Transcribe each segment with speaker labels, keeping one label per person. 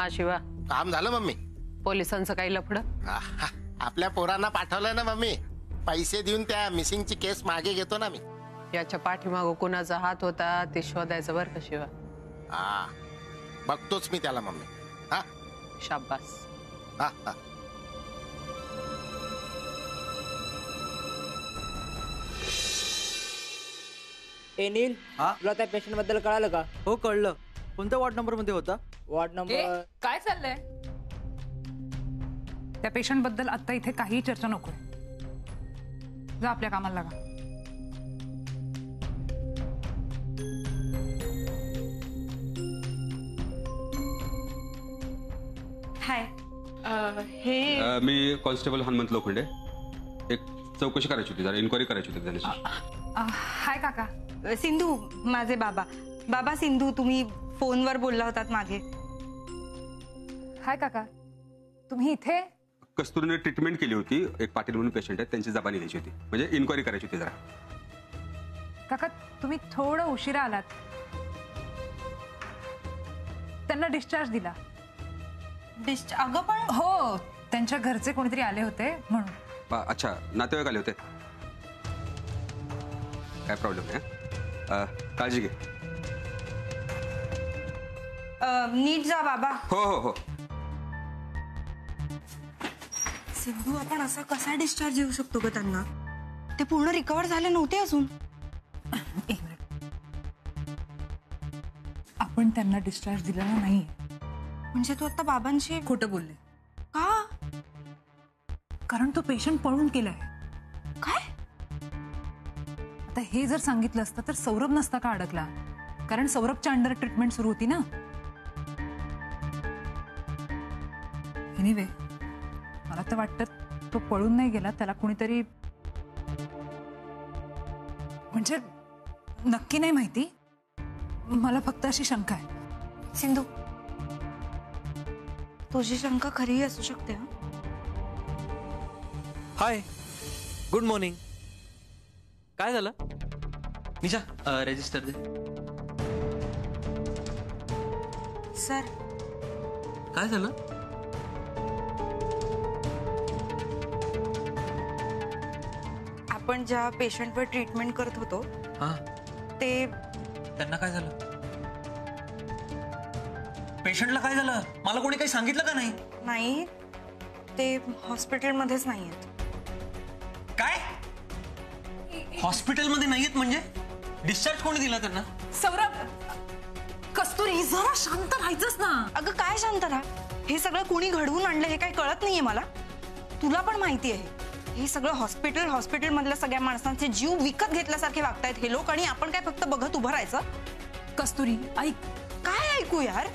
Speaker 1: हा शिवा,
Speaker 2: काम झालं मम्मी?
Speaker 1: पोलिसांचं काही लफडं?
Speaker 2: आपल्या पोरांना पाठवलंय ना मम्मी. पैसे देऊन त्या मिसिंगची केस मागे घेतो ना मी.
Speaker 1: याच्या पाठीमागं कोणाचा हात होता ते शोधायचं बरं का शिवा.
Speaker 2: हा, बघतोच मी त्याला मम्मी. हा,
Speaker 1: शाब्बास.
Speaker 2: हा, हा.
Speaker 3: ए नील,
Speaker 4: हा?
Speaker 3: तुला त्या पेशंट बद्दल कळालं का?
Speaker 4: हो कळलं. कोणत्या वॉर्ड नंबर मध्ये होता?
Speaker 3: वॉर्ड नंबर
Speaker 5: काय चाललंय? त्या पेशंट बद्दल आता इथे काही चर्चा नको. जा आपल्या कामाला लागा.
Speaker 6: हाय, हे
Speaker 7: मी कॉन्स्टेबल हनुमंत लोखंडे. एक चौकशी करायची होती, जरा इन्क्वायरी करायची होती त्याच्याशी.
Speaker 5: हाय काका.
Speaker 6: सिंधू, माझे बाबा. बाबा सिंधू, तुम्ही फोनवर बोलला होतात मागे.
Speaker 5: हाय काका, तुम्ही इथे?
Speaker 7: कस्तुरीने ट्रीटमेंट केली होती. एक पाटील म्हणून पेशंट आहे, त्यांची जबानी द्यायची होती, म्हणजे इन्क्वायरी करायची होती जरा.
Speaker 5: काका तुम्ही थोडं उशिरा आलात. त्यांना डिस्चार्ज दिला.
Speaker 6: अगं पण
Speaker 5: हो, त्यांच्या घरचे कोणीतरी आले होते म्हणून.
Speaker 7: अच्छा, नातेवाईक आले होते. काय प्रॉब्लेम नाही. काळजी घे.
Speaker 6: नीट जा बाबा.
Speaker 7: हो हो हो.
Speaker 6: सिंधू, आपण असा कसा डिस्चार्ज देऊ शकतो ग त्यांना? ते पूर्ण रिकवर झाले नव्हते अजून.
Speaker 5: एक मिनिट. आपण त्यांना डिस्चार्ज दिलेला नाही.
Speaker 6: म्हणजे तू आता बाबांशी
Speaker 5: खोटं बोलले.
Speaker 6: का?
Speaker 5: कारण तो पेशंट पळून गेलाय.
Speaker 6: काय?
Speaker 5: आता हे जर सांगितलं असतं तर सौरभ नसता का अडकला? कारण सौरभच्या अंडर ट्रीटमेंट सुरू होती ना. एनिवे, मला तर वाटतं तो पळून नाही गेला. त्याला कोणीतरी, म्हणजे नक्की नाही माहिती, मला फक्त अशी शंका आहे.
Speaker 6: सिंधू, तुझी शंका खरी असू शकते.
Speaker 4: हाय, गुड मॉर्निंग. काय झालं? निशा, रजिस्टर दे.
Speaker 6: सर,
Speaker 4: काय झालं?
Speaker 6: आपण ज्या पेशंटवर ट्रीटमेंट करत होतो
Speaker 4: हा,
Speaker 6: ते
Speaker 4: त्यांना काय झालं? पेशंटला काय झालं? मला कोणी काही सांगितलं का नाही?
Speaker 6: नाही, ते हॉस्पिटलमध्येच नाही आहेत.
Speaker 4: काय? हॉस्पिटलमध्ये नाहीयेत म्हणजे? डिस्चार्ज कोणी दिला त्यांना?
Speaker 5: सौरभ, कस्तुरी, जरा शांत राहायचंच ना.
Speaker 6: अगं काय शांत राहा. हे सगळं कुणी घडवून आणलं हे काही कळत नाहीये मला. तुला पण माहिती आहे हे सगळं हॉस्पिटल मधल्या सगळ्या माणसांचे जीव विकत घेतल्यासारखे वागतायत हे लोक, आणि आपण काय फक्त बघत उभं राहायचं?
Speaker 5: कस्तुरी ऐक.
Speaker 6: काय ऐकू यार?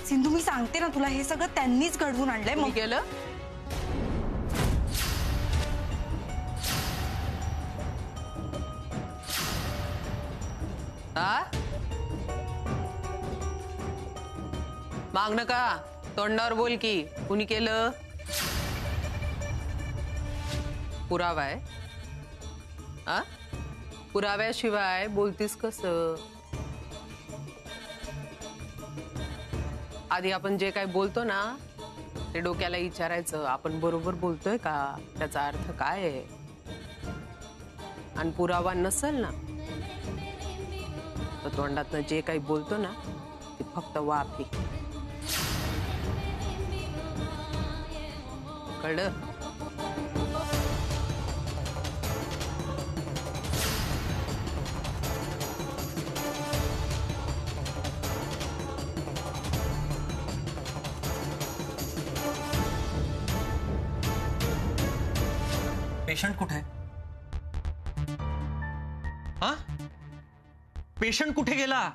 Speaker 6: सिंधू, मी सांगते ना तुला, हे सगळं त्यांनीच घडवून आणलंय.
Speaker 1: मग गेलं माग नका, तोंडावर बोल की. कुणी केलं? पुरावा आहे? हा, पुराव्याशिवाय बोलतीस कसं? आधी आपण जे काही बोलतो ना ते डोक्याला विचारायचं, आपण बरोबर बोलतोय का, त्याचा अर्थ काय आहे. आणि पुरावा नसेल ना तर तोंडातनं जे काही बोलतो ना ते फक्त वाफी. कळलं?
Speaker 4: पेशंट कुठे आहे? हा, पेशंट कुठे गेला?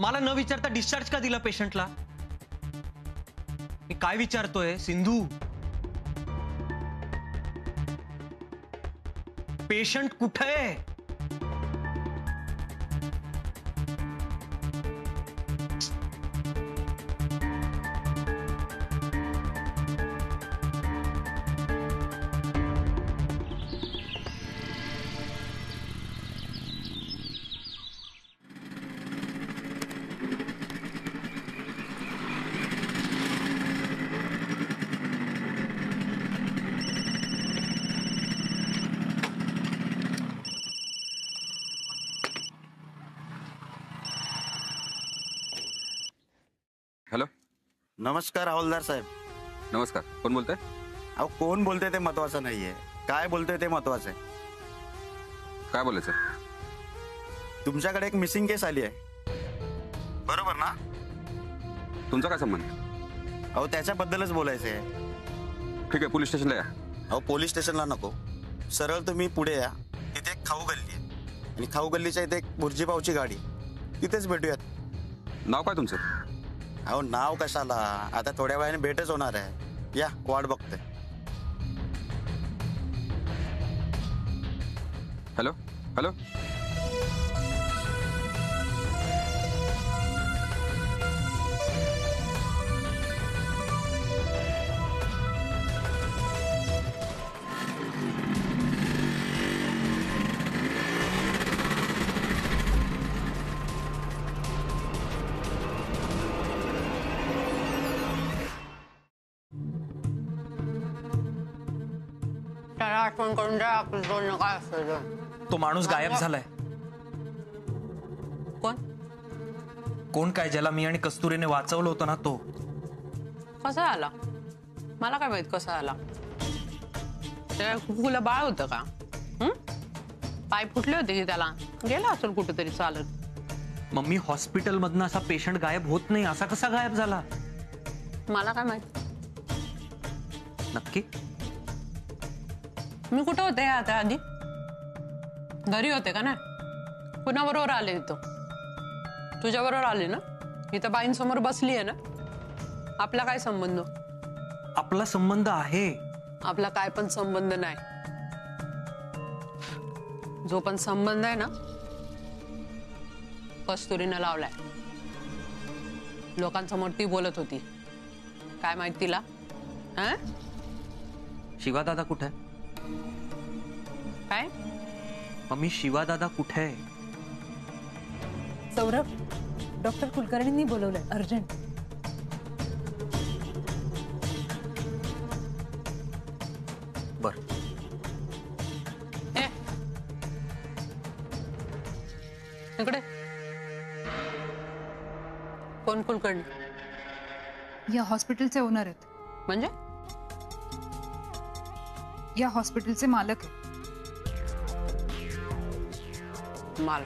Speaker 4: मला न विचारता डिस्चार्ज का दिला पेशंटला? मी काय विचारतोय सिंधू? पेशंट कुठे आहे?
Speaker 7: हॅलो.
Speaker 8: नमस्कार हवालदार साहेब.
Speaker 7: नमस्कार. कोण बोलतंय?
Speaker 8: अहो कोण बोलतोय ते महत्वाचं नाहीये, काय बोलतोय ते महत्वाचं आहे.
Speaker 7: काय बोलायचं?
Speaker 8: तुमच्याकडे एक मिसिंग केस आली आहे, बरोबर ना?
Speaker 7: तुमचा काय संबंध?
Speaker 8: अहो त्याच्याबद्दलच बोलायचं आहे.
Speaker 7: ठीक आहे, पोलीस स्टेशनला या.
Speaker 8: अहो पोलीस स्टेशनला नको, सरळ तुम्ही पुढे या. तिथे एक खाऊ गल्ली आहे आणि खाऊ गल्लीच्या इथे एक भुर्जीपावची गाडी, तिथेच भेटूयात.
Speaker 7: नाव काय तुमचं?
Speaker 8: अहो नाव कशाला, आता थोड्या वेळाने भेटच होणार आहे. या, वाट बघते.
Speaker 7: हॅलो. हॅलो.
Speaker 1: त्याला आठवण करून द्या, आपलं बोलणं काय असतं.
Speaker 4: तो माणूस गायब झालाय.
Speaker 1: कोण?
Speaker 4: कोण काय, ज्याला मी आणि कस्तुरीने वाचवलं होतं ना, तो.
Speaker 1: कसा आला? मला काय माहित कसा आला. त्या कुकूला बाळ होतं का? पाय फुटले होते की त्याला? गेला असेल कुठेतरी चालत.
Speaker 4: मम्मी, हॉस्पिटलमधनं असा पेशंट गायब होत नाही, असा कसा गायब झाला?
Speaker 1: मला काय माहित.
Speaker 4: नक्की?
Speaker 1: मी कुठे होते आता आधी? घरी होते का नाही? कुणाबरोबर आले इथं? तुझ्या बरोबर आले ना? इथं बाईंसमोर बसली आहे ना? आपला काय संबंध?
Speaker 4: आपला संबंध आहे.
Speaker 1: आपला काय पण संबंध नाही. जो पण संबंध आहे ना, कस्तुरीनं लावलाय. लोकांसमोर ती बोलत होती. काय माहित तिला?
Speaker 4: शिवा दादा कुठे आहे?
Speaker 1: काय?
Speaker 4: मम्मी, शिवा दादा कुठे आहे?
Speaker 5: सौरभ, डॉक्टर कुलकर्णींनी बोलवलंय अर्जंट.
Speaker 4: बर.
Speaker 1: इकडे कोण कुलकर्णी?
Speaker 5: या हॉस्पिटलचे ओनर आहेत.
Speaker 1: म्हणजे?
Speaker 5: या हॉस्पिटलचे मालक आहेत.
Speaker 1: माल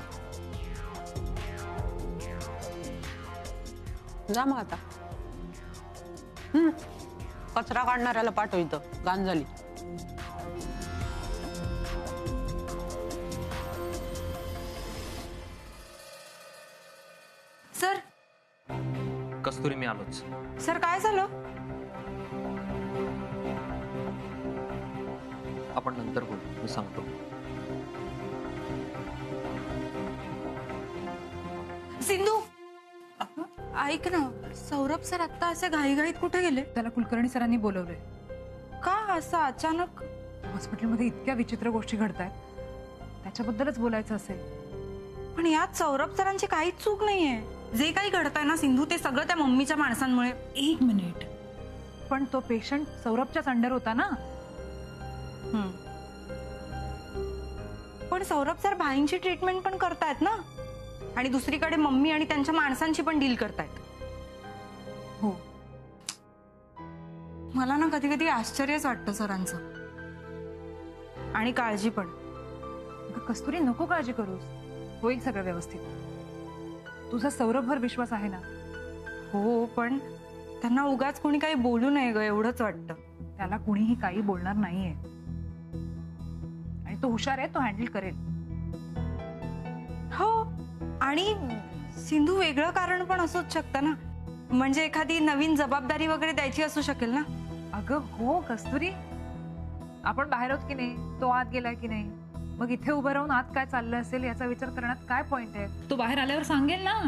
Speaker 1: जा मग आता. कचरा काढणाऱ्याला पाठव, इथं घाण झाली.
Speaker 6: सर.
Speaker 4: कस्तुरी, मी आलोच.
Speaker 6: सर काय झालं?
Speaker 4: आपण नंतर बोलू, मी सांगतो.
Speaker 6: सिंधू, ऐक ना, सौरभ सर आता असे घाईघाईत कुठे गेले?
Speaker 5: त्याला कुलकर्णी सरांनी बोलवलंय.
Speaker 6: का असं अचानक?
Speaker 5: हॉस्पिटलमध्ये इतक्या विचित्र गोष्टी घडतायत, त्याच्याबद्दलच बोलायचं असेल.
Speaker 6: पण यात सौरभ सरांची काहीच चूक नाहीये. जे काही घडतंय ना सिंधू, ते सगळं त्या मम्मीच्या माणसांमुळे.
Speaker 5: एक मिनिट, पण तो पेशंट सौरभच्याच अंडर होता ना.
Speaker 6: पण सौरभ सर भाईंची ट्रीटमेंट पण करतायत ना, आणि दुसरीकडे मम्मी आणि त्यांच्या माणसांची पण डील करतायत.
Speaker 5: हो.
Speaker 6: मला ना कधी कधी आश्चर्यच वाटतं सरांचं, आणि काळजी पण.
Speaker 5: कस्तुरी, नको काळजी करूस, होईल सगळं व्यवस्थित. तुझा सौरभवर विश्वास आहे ना?
Speaker 6: हो, पण त्यांना उगाच कोणी काही बोलू नये ग, एवढंच वाटतं.
Speaker 5: त्याला कुणीही काही बोलणार नाहीये, आणि तो हुशार आहे, तो हँडल करेल.
Speaker 6: हो, आणि सिंधू वेगळं कारण पण असूच शकतं ना, म्हणजे एखादी नवीन जबाबदारी वगैरे द्यायची असू शकेल ना.
Speaker 5: अगं हो कस्तुरी, आपण बाहेर आहोत की नाही, तो आत गेलाय की नाही, मग इथे उभं राहून आत काय चाललं असेल याचा विचार करण्यात काय पॉइंट आहे? तो बाहेर आल्यावर सांगेल ना.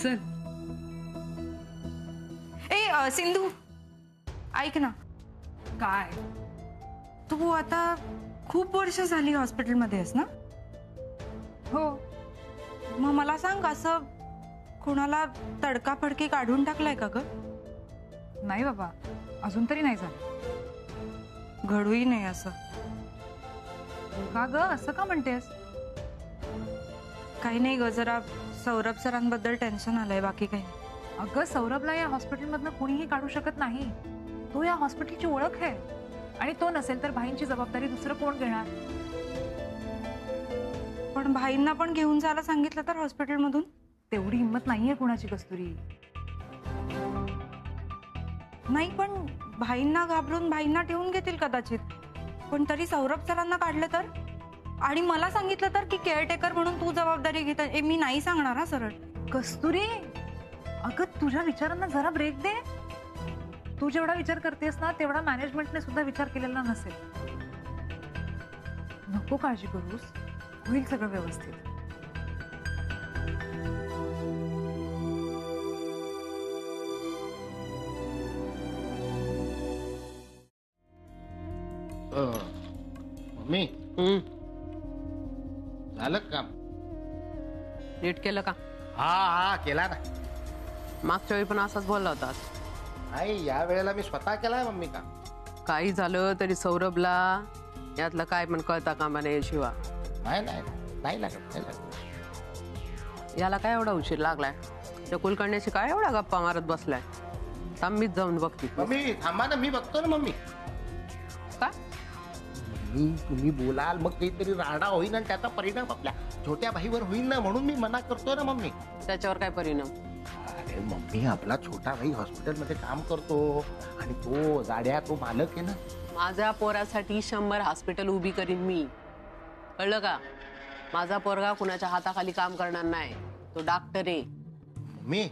Speaker 5: चल.
Speaker 6: सिंधू, ऐक ना.
Speaker 5: काय?
Speaker 6: तू आता खूप वर्ष झाली हॉस्पिटलमध्ये आहेस ना?
Speaker 5: हो.
Speaker 6: मग मला सांग, असं कोणाला तडकाफडकी काढून टाकलाय का ग?
Speaker 5: नाही बाबा, अजून तरी नाही झालं.
Speaker 6: घडूही नाही असं.
Speaker 5: का ग, असं का म्हणतेस?
Speaker 6: काही नाही ग, जरा सौरभ सरांबद्दल टेन्शन आलंय, बाकी काही नाही.
Speaker 5: अगं सौरभला या हॉस्पिटलमधनं कुणीही काढू शकत नाही. तो या हॉस्पिटलची ओळख आहे आणि तो नसेल तर भाईंची जबाबदारी दुसरं कोण घेणार?
Speaker 6: पण भाईंना पण घेऊन जायला सांगितलं तर हॉस्पिटलमधून?
Speaker 5: तेवढी हिंमत नाहीये कुणाची कस्तुरी.
Speaker 6: नाही, पण भाईंना घाबरून भाईंना ठेवून घेतील कदाचित. पण तरी सौरभ सरांना काढलं तर? आणि मला सांगितलं तर की केअरटेकर म्हणून तू जबाबदारी घेत. मी नाही सांगणार हा सरळ.
Speaker 5: कस्तुरी, अगं तुझ्या विचारांना जरा ब्रेक दे. तू जेवढा विचार करतेस ना तेवढा मॅनेजमेंटने सुद्धा विचार केलेला नसेल. नको काळजी करूस, होईल सगळं व्यवस्थित.
Speaker 2: मम्मी झालं काम?
Speaker 1: नीट केलं का?
Speaker 2: हा केला ना.
Speaker 1: मागच्या वेळी पण असाच बोलला होता.
Speaker 2: नाही, या वेळेला मी स्वतः केलाय मम्मी काम.
Speaker 1: काही झालं तरी सौरभला यातलं काय पण कळता कामा नये शिवा.
Speaker 2: नाही लागत.
Speaker 1: याला काय एवढा उशीर लागलाय? त्या कुलकर्ण्याशी काय एवढा गप्पा मारत बसलाय? थांबीच जाऊन बघती.
Speaker 2: मम्मी थांबा ना, मी बघतो ना. मम्मी
Speaker 1: का?
Speaker 2: तुम्ही बोलाल मग काहीतरी राडा होईल आणि त्याचा परिणाम आपल्या छोट्या भाईवर होईल ना, म्हणून मी मना करतो ना मम्मी.
Speaker 1: त्याच्यावर काय परिणाम?
Speaker 2: अरे मम्मी, आपला छोटा भाई हॉस्पिटलमध्ये काम करतो आणि तो जाड्या, तो मालक आहे ना.
Speaker 1: माझ्या पोरासाठी 100 हॉस्पिटल उभी करीन मी, कळलं का? माझा पोरगा कुणाच्या हाताखाली काम करणार नाही. तो डॉक्टर आहे.
Speaker 2: मम्मी,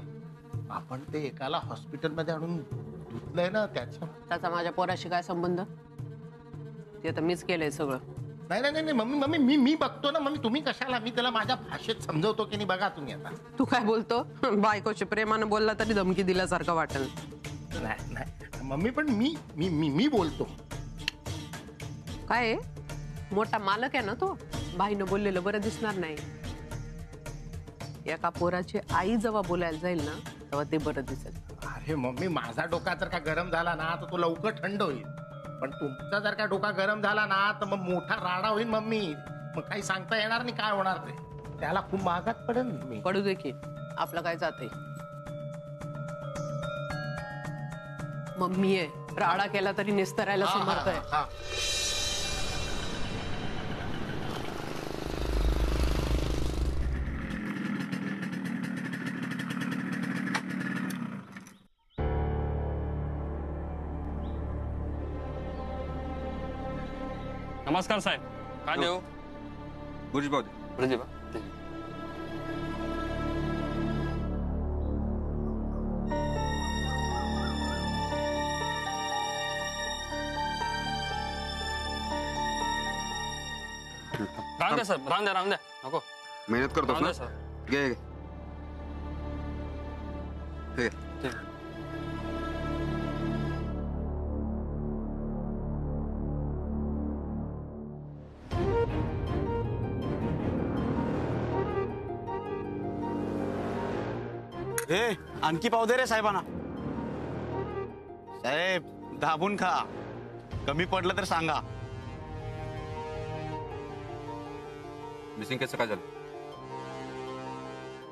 Speaker 2: आपण ते एकाला हॉस्पिटलमध्ये आणून धुतलंय ना,
Speaker 1: त्याचा माझ्या पोराशी काय संबंध? ते तर मीच केलंय सगळं.
Speaker 2: नाही मम्मी, मी बघतो ना मम्मी. तुम्ही कशाला? मी त्याला माझ्या भाषेत समजवतो की नाही, बघा तुम्ही आता.
Speaker 1: तू काय बोलतो? बायकोशी प्रेमानं बोलला तरी धमकी दिल्यासारखं वाटेल.
Speaker 2: नाही मम्मी, पण मी बोलतो.
Speaker 1: काय मोठा मालक आहे ना तो. बाईनं बोललेलं बरं दिसणार नाही. एका पोराची आई जेव्हा बोलायला जाईल ना तेव्हा ते बरं दिसेल.
Speaker 2: अरे मम्मी, माझा डोका जर का गरम झाला ना तर तो लवकर थंड होईल. पण तुमचा जर का डोका गरम झाला ना तर मग मोठा राडा होईल मम्मी. मग काही सांगता येणार नाही काय होणार ते. त्याला खूप महागात पडेल मम्मी.
Speaker 1: पडू दे की, आपलं काय जातंय. मम्मी आहे, राडा केला तरी निस्तरायला समर्थ आहे.
Speaker 9: नमस्कार साहेब. काय देऊ?
Speaker 7: गुरुजी भाऊ दे.
Speaker 9: गुरुजी बा. राहून द्या सर, राहून द्या. नको,
Speaker 7: मेहनत करतोस
Speaker 9: राहून
Speaker 7: ना?
Speaker 9: द्या सर.
Speaker 7: घे. ठीक आहे.
Speaker 9: ठीक.
Speaker 8: आणखी पाव दे रे साहेबांना. साहेब दाबून खा, कमी पडलं तर सांगा.
Speaker 7: मिसिंग केसचं काय झालं?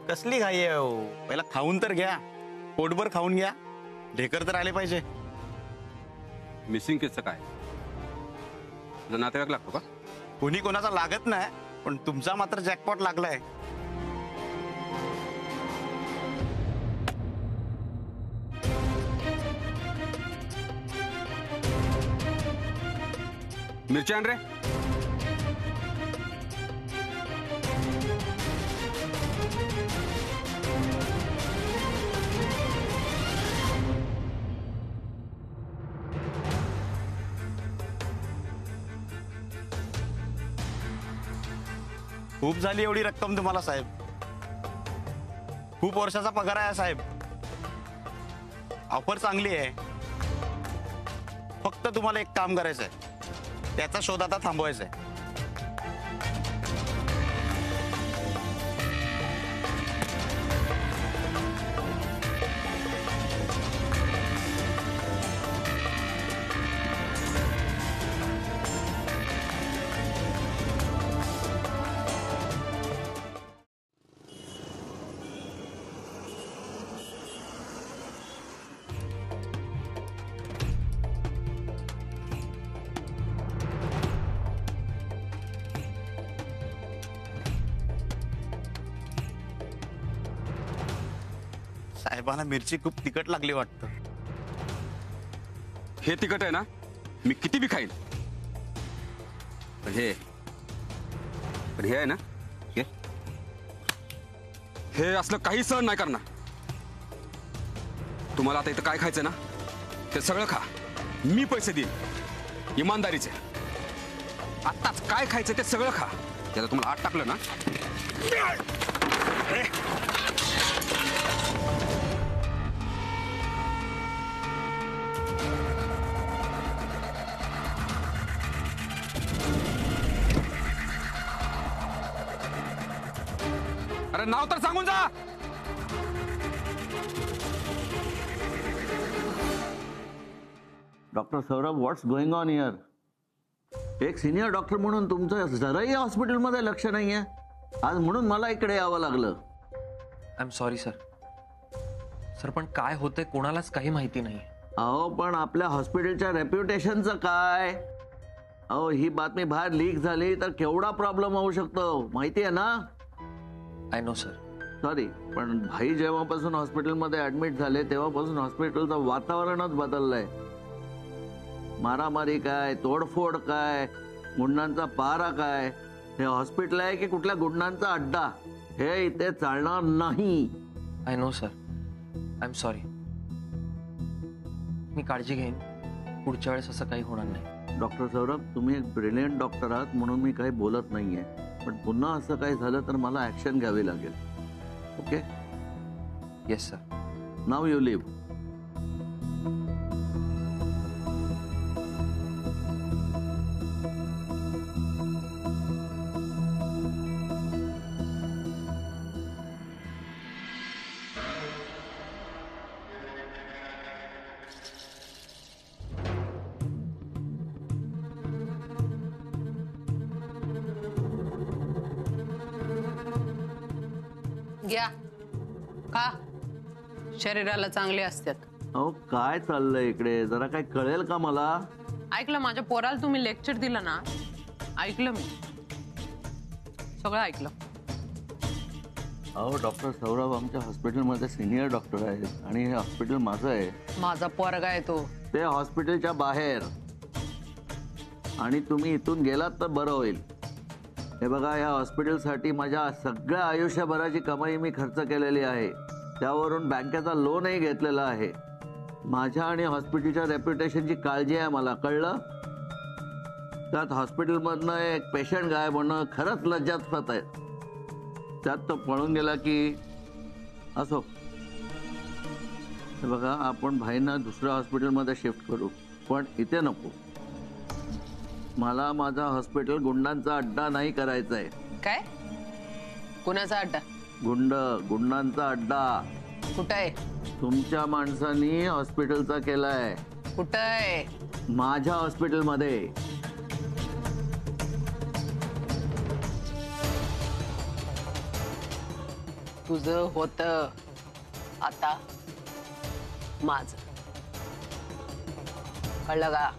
Speaker 8: कसली घाई आहे हो? पहिला खाऊन तर घ्या, पोटभर खाऊन घ्या. ढेकर तर आले पाहिजे.
Speaker 7: मिसिंग केसचं काय? तुझा नातेवाईक लागतो का?
Speaker 8: कोणी कोणाचा लागत नाही, पण तुमचा मात्र जॅकपॉट लागलाय.
Speaker 7: मिरची आण रे.
Speaker 8: खूप झाली एवढी रक्कम तुम्हाला साहेब. खूप वर्षाचा पगार आहे साहेब. ऑफर चांगली आहे. फक्त तुम्हाला एक काम करायचंय, त्याचा शोध आता थांबवायचा आहे. साहेबांना मिरची खूप तिखट लागली वाटतं.
Speaker 7: हे तिखट आहे ना, मी किती बी खाईन. पण हे आहे ना, हे असलं काही सहन नाही करणार. तुम्हाला आता इथं काय खायचं ना ते सगळं खा. मी पैसे देईन इमानदारीचे. आत्ताच काय खायचं ते सगळं खा. त्याला तुम्हाला आत टाकलं ना. अरे नाव तर सांगून जा.
Speaker 10: Doctor Saurabh, what's going on here? एक सिनियर डॉक्टर म्हणून तुमचं जराही हॉस्पिटलमध्ये लक्ष नाहीये आज, म्हणून मला इकडे यावं लागलं.
Speaker 4: I am sorry sir. Sir पण काय होतंय कोणालाच काही माहिती नाही.
Speaker 10: अहो पण आपल्या हॉस्पिटलच्या रेप्युटेशनचं काय? अहो ही बातमी बाहेर लीक झाली तर केवढा प्रॉब्लेम होऊ शकतो माहिती आहे ना?
Speaker 4: I know sir.
Speaker 10: सॉरी, पण भाई जेव्हापासून हॉस्पिटलमध्ये ऍडमिट झाले तेव्हापासून हॉस्पिटलचं वातावरणच बदललंय. मारामारी काय, तोडफोड काय, गुंडांचा पारा काय. हे हॉस्पिटल आहे की कुठल्या गुंडांचा अड्डा? हे इथे चालणार नाही.
Speaker 4: I know sir. I am sorry. मी काळजी घेईन. पुढच्या वेळेस असं काही होणार नाही.
Speaker 10: डॉक्टर सौरभ, तुम्ही एक ब्रिलियंट डॉक्टर आहात म्हणून मी काही बोलत नाहीये, पण पुन्हा असं काही झालं तर मला ऍक्शन घ्यावी लागेल. Okay?
Speaker 4: Yes sir.
Speaker 10: Now you leave.
Speaker 1: घ्या खा, शरीराला चांगले असतात.
Speaker 10: अहो काय चाललंय इकडे? जरा काय कळेल का मला?
Speaker 1: ऐकलं माझ्या पोराला तुम्ही लेक्चर दिलं ना? ऐकलं मी, सगळं ऐकलं.
Speaker 10: अहो डॉक्टर सौरभ आमच्या हॉस्पिटलमध्ये सिनियर डॉक्टर आहेत आणि हे हॉस्पिटल माझं आहे.
Speaker 1: माझा पोरगा आहे तो.
Speaker 10: ते हॉस्पिटलच्या बाहेर, आणि तुम्ही इथून गेलात तर बरं होईल. हे बघा, या हॉस्पिटलसाठी माझ्या सगळ्या आयुष्यभराची कमाई मी खर्च केलेली आहे. त्यावरून बँकेचा लोनही घेतलेला आहे. माझ्या आणि हॉस्पिटलच्या रेप्युटेशनची काळजी आहे मला, कळलं? त्यात हॉस्पिटलमधनं एक पेशंट गायब होणं खरंच लज्जास्पद आहे. त्यात तो पळून गेला की असो. हे बघा, आपण भाईंना दुसऱ्या हॉस्पिटलमध्ये शिफ्ट करू, पण इथे नको. मला माझा हॉस्पिटल गुंडांचा अड्डा नाही करायचा आहे.
Speaker 1: काय? कुणाचा अड्डा?
Speaker 10: गुंडांचा अड्डा.
Speaker 1: कुठं आहे?
Speaker 10: तुमच्या माणसांनी हॉस्पिटलचा केलाय.
Speaker 1: कुठं आहे?
Speaker 10: माझ्या हॉस्पिटलमध्ये.
Speaker 1: तुझं होत, आता माझं. कळलं का?